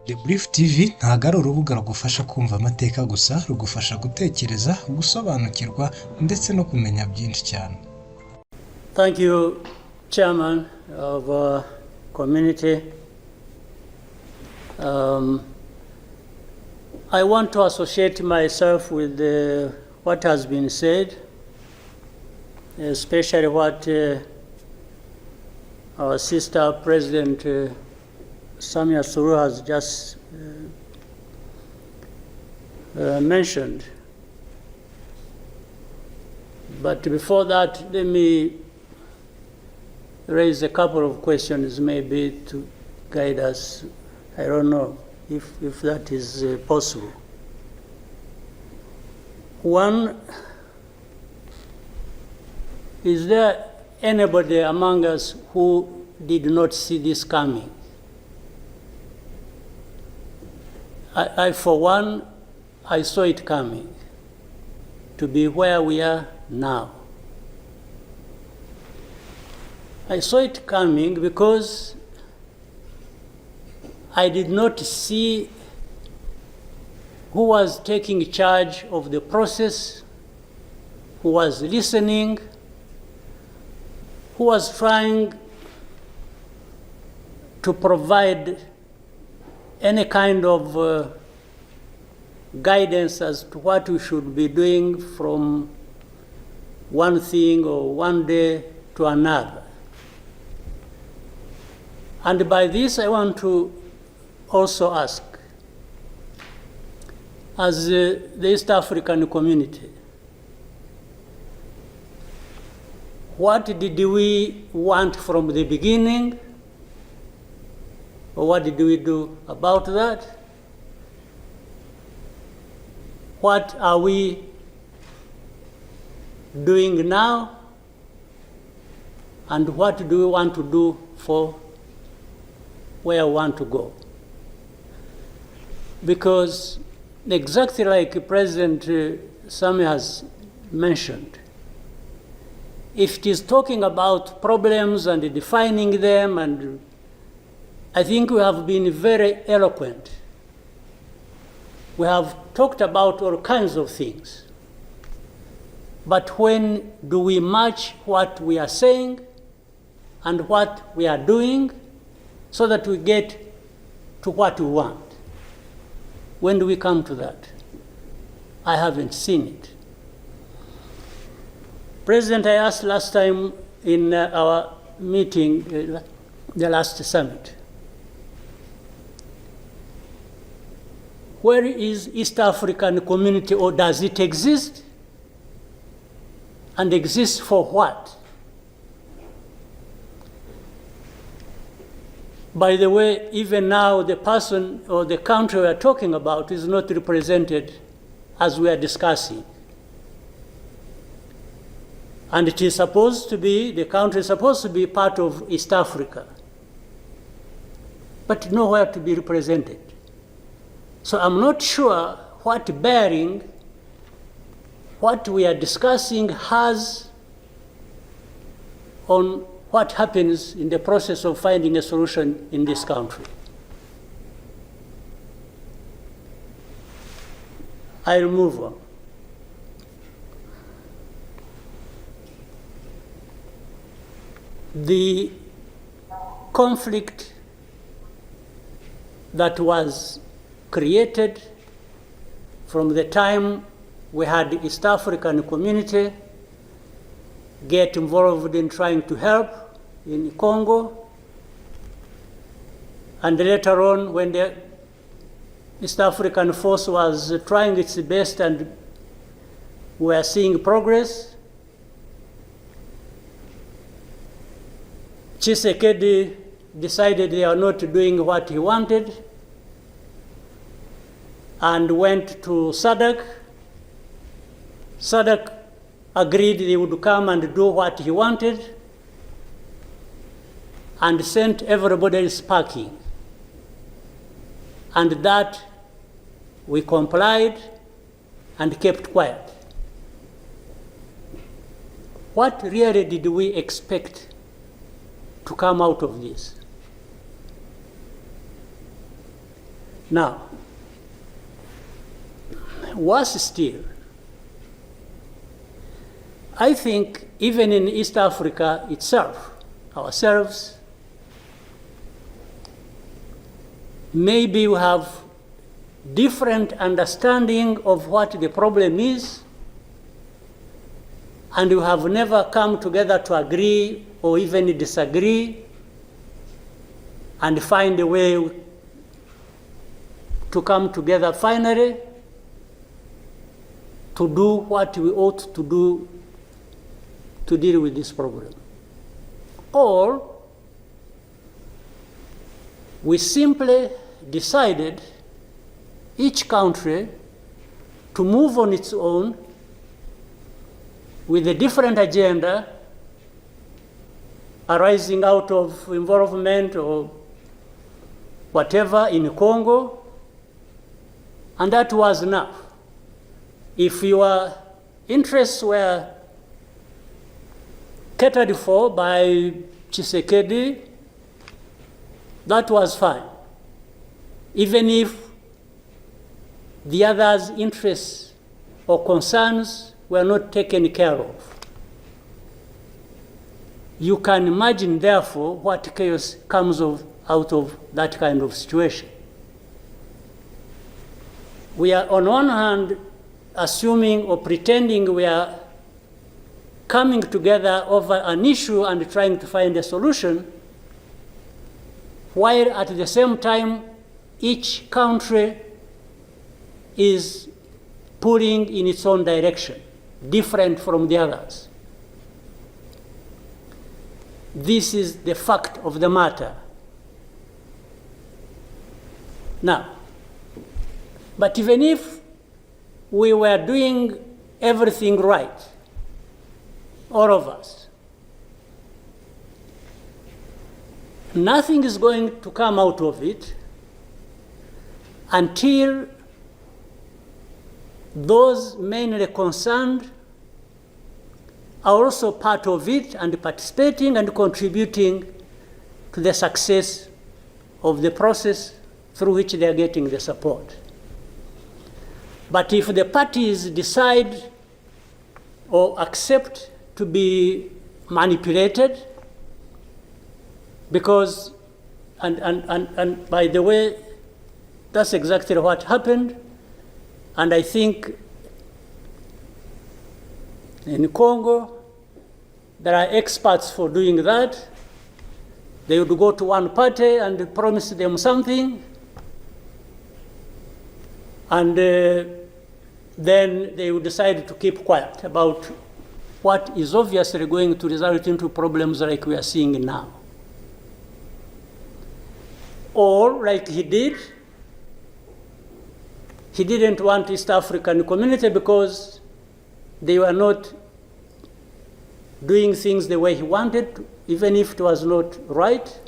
The Brief TV ntago ari urubuga rugufasha kumva amateka gusa, rugufasha gutekereza, gusobanukirwa ndetse no kumenya byinshi cyane. Thank you, Chairman of Community. I want to associate myself with what has been said, especially what our sister President Samia Suluhu has just mentioned. But before that, let me raise a couple of questions maybe to guide us. I don't know if that is possible. One, is there anybody among us who did not see this coming? I for one, I saw it coming to be where we are now. I saw it coming because I did not see who was taking charge of the process, who was listening, who was trying to provide any kind of guidance as to what we should be doing from one thing or one day to another. And by this, I want to also ask, as the East African community, what did we want from the beginning? Or what did we do about that? What are we doing now? And what do we want to do for where we want to go? Because exactly like President Samia has mentioned, if it is talking about problems and defining them, and I think we have been very eloquent. We have talked about all kinds of things. But when do we match what we are saying and what we are doing so that we get to what we want? When do we come to that? I haven't seen it. President, I asked last time in our meeting, the last summit, where is East African community, or does it exist? And exist for what? By the way, even now the person or the country we are talking about is not represented as we are discussing. And it is supposed to be, the country is supposed to be part of East Africa, but nowhere to be represented. So I'm not sure what bearing what we are discussing has on what happens in the process of finding a solution in this country. I'll move on. The conflict that was created from the time we had the East African community get involved in trying to help in Congo, and later on when the East African force was trying its best and we are seeing progress, Tshisekedi decided they are not doing what he wanted and went to SADC. SADC agreed they would come and do what he wanted and sent everybody packing. And that we complied and kept quiet. What really did we expect to come out of this? Now, worse still, I think even in East Africa itself, ourselves, maybe we have different understanding of what the problem is, and we have never come together to agree or even disagree and find a way to come together finally to do what we ought to do to deal with this problem. Or we simply decided, each country, to move on its own with a different agenda arising out of involvement or whatever in Congo, and that was enough. If your interests were catered for by Tshisekedi, that was fine, even if the others' interests or concerns were not taken care of. You can imagine, therefore, what chaos comes out of that kind of situation. We are, on one hand, assuming or pretending we are coming together over an issue and trying to find a solution, while at the same time, each country is pulling in its own direction, different from the others. This is the fact of the matter. Now, but even if we were doing everything right, all of us, nothing is going to come out of it until those mainly concerned are also part of it and participating and contributing to the success of the process through which they are getting the support. But if the parties decide or accept to be manipulated, because, and by the way, that's exactly what happened. And I think in Congo, there are experts for doing that. They would go to one party and promise them something, and then they would decide to keep quiet about what is obviously going to result into problems like we are seeing now. Or, like he did, he didn't want East African community because they were not doing things the way he wanted, even if it was not right.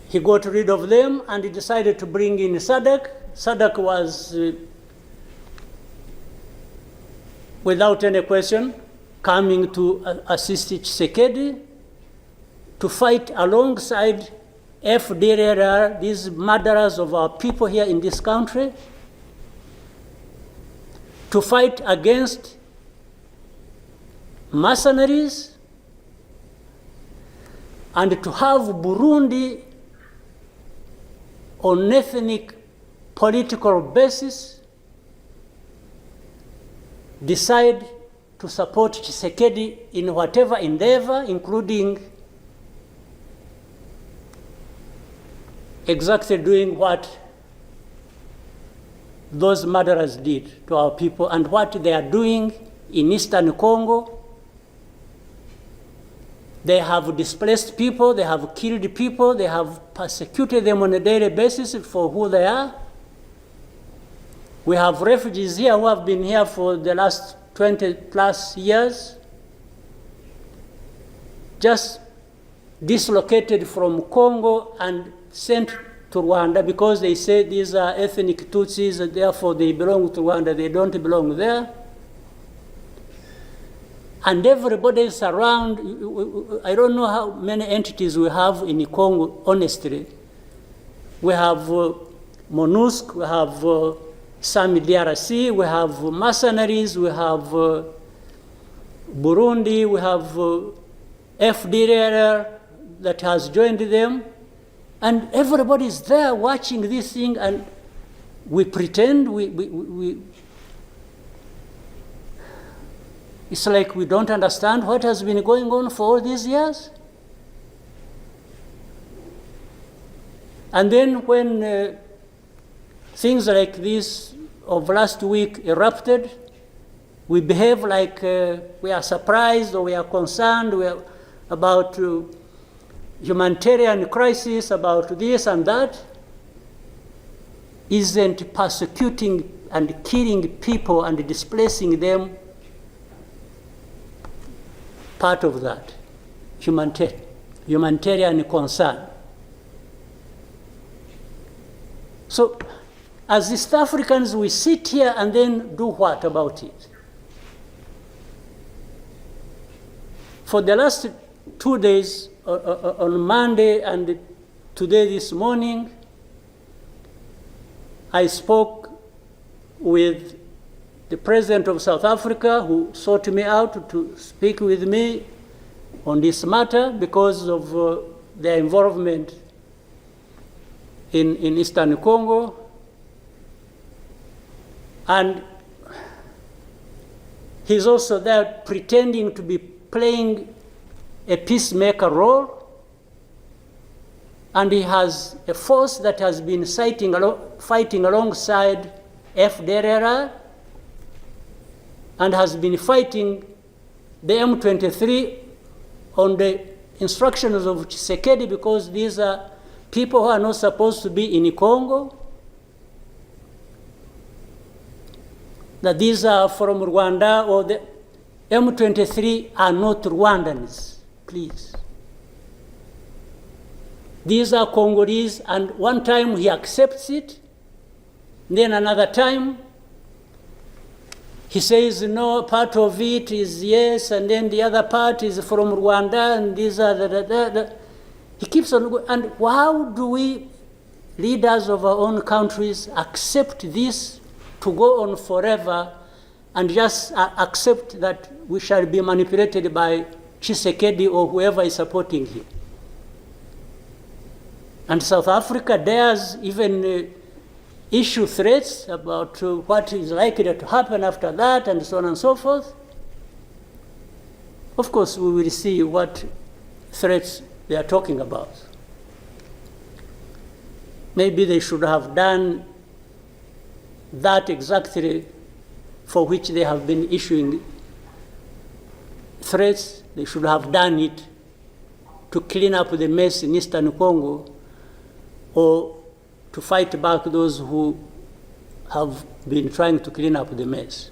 He got rid of them and he decided to bring in SADC. SADC was, without any question, coming to assist Tshisekedi to fight alongside FDLR, these murderers of our people here in this country, to fight against mercenaries, and to have Burundi on ethnic political basis decide to support Tshisekedi in whatever endeavor, including exactly doing what those murderers did to our people and what they are doing in Eastern Congo. They have displaced people, they have killed people, they have persecuted them on a daily basis for who they are. We have refugees here who have been here for the last 20 plus years, just dislocated from Congo and sent to Rwanda because they say these are ethnic Tutsis and therefore they belong to Rwanda, they don't belong there. and everybody is around. I don't know how many entities we have in Congo, honestly. We have MONUSC, we have some DRC, we have mercenaries, we have Burundi, we have FDLR that has joined them, and everybody is there watching this thing, and we pretend it's like we don't understand what has been going on for all these years. And then when things like this of last week erupted, we behave like we are surprised or we are concerned about humanitarian crisis, about this and that. Isn't persecuting and killing people and displacing them part of that humanitarian concern? So as East Africans, we sit here and then do what about it? For the last 2 days, on Monday and today this morning, I spoke with the president of South Africa, who sought me out to speak with me on this matter because of their involvement in Eastern Congo. And he's also there pretending to be playing a peacemaker role. And he has a force that has been fighting alongside FDLR and has been fighting the M23 on the instructions of Tshisekedi, because these are people who are not supposed to be in Congo, that these are from Rwanda, or the M23 are not Rwandans, please. These are Congolese, and one time he accepts it, then another time he says, no, part of it is yes, and then the other part is from Rwanda, and these are the. He keeps on going. And how do we, leaders of our own countries, accept this to go on forever and just accept that we shall be manipulated by Tshisekedi or whoever is supporting him? And South Africa dares even issue threats about what is likely to happen after that, and so on and so forth. Of course, we will see what threats they are talking about. Maybe they should have done that exactly for which they have been issuing threats. They should have done it to clean up the mess in Eastern Congo, or to fight back those who have been trying to clean up the mess.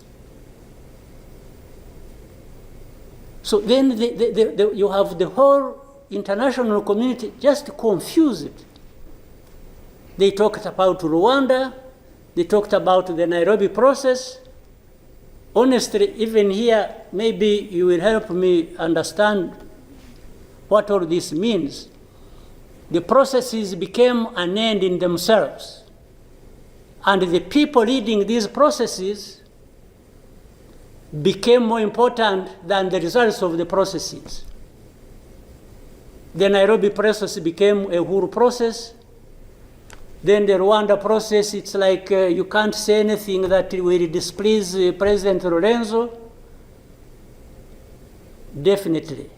So then you have the whole international community just confused. They talked about Rwanda, they talked about the Nairobi process. Honestly, even here, maybe you will help me understand what all this means. The processes became an end in themselves. And the people leading these processes became more important than the results of the processes. The Nairobi process became a Uhuru process. Then the Rwanda process, it's like you can't say anything that will displease President Lorenzo. Definitely,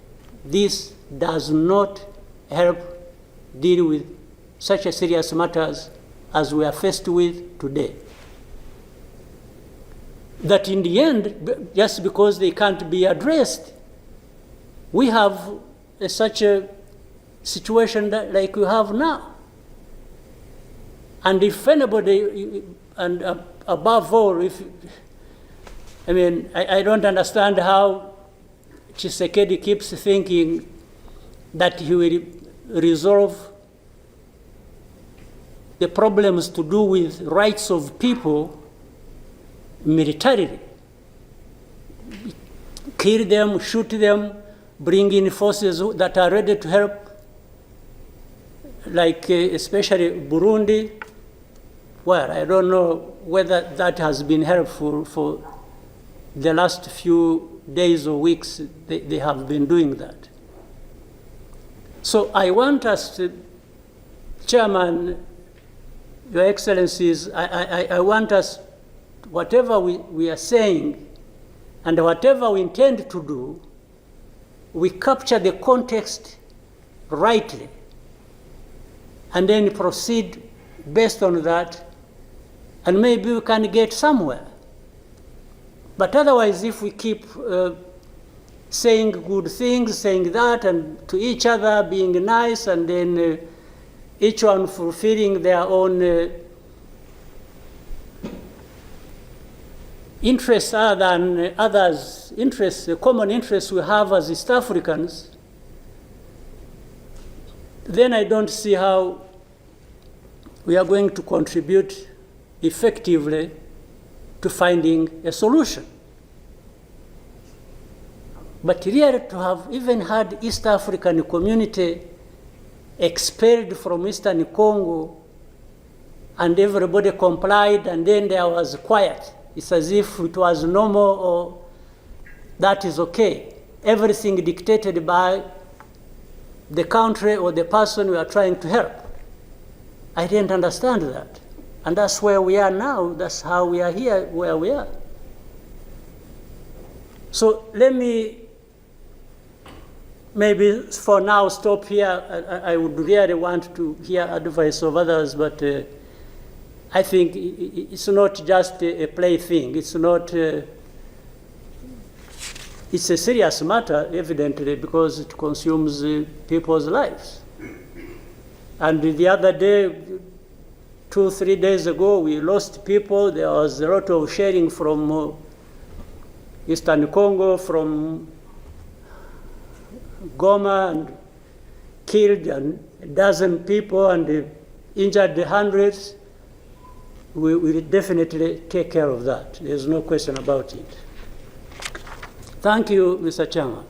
this does not help deal with such a serious matters as we are faced with today. That in the end, just because they can't be addressed, we have such a situation like we have now. And if anybody, and above all, I don't understand how Tshisekedi keeps thinking that he will resolve the problems to do with rights of people militarily. kill them, shoot them, bring in forces that are ready to help, like especially Burundi. Well, I don't know whether that has been helpful for the last few days or weeks. They have been doing that. So I want us to, Chairman, Your Excellencies, I want us, whatever we are saying and whatever we intend to do, we capture the context rightly and then proceed based on that, and maybe we can get somewhere. But otherwise, if we keep saying good things, saying that, and to each other, being nice, and then each one fulfilling their own interests other than others' interests, the common interests we have as East Africans, then I don't see how we are going to contribute effectively to finding a solution. But really, to have even had East African community expelled from Eastern Congo and everybody complied and then there was quiet, it's as if it was normal or that is okay. Everything dictated by the country or the person we are trying to help. I didn't understand that. And that's where we are now. That's how we are here, where we are. So let me maybe for now stop here. I would really want to hear advice of others, but I think it's not just a plaything. It's not, it's a serious matter, evidently, because it consumes people's lives. And the other day, 2-3 days ago, we lost people. There was a lot of sharing from Eastern Congo, from Goma, and killed a dozen people and injured hundreds. We will definitely take care of that. There's no question about it. Thank you, Mr. Chairman.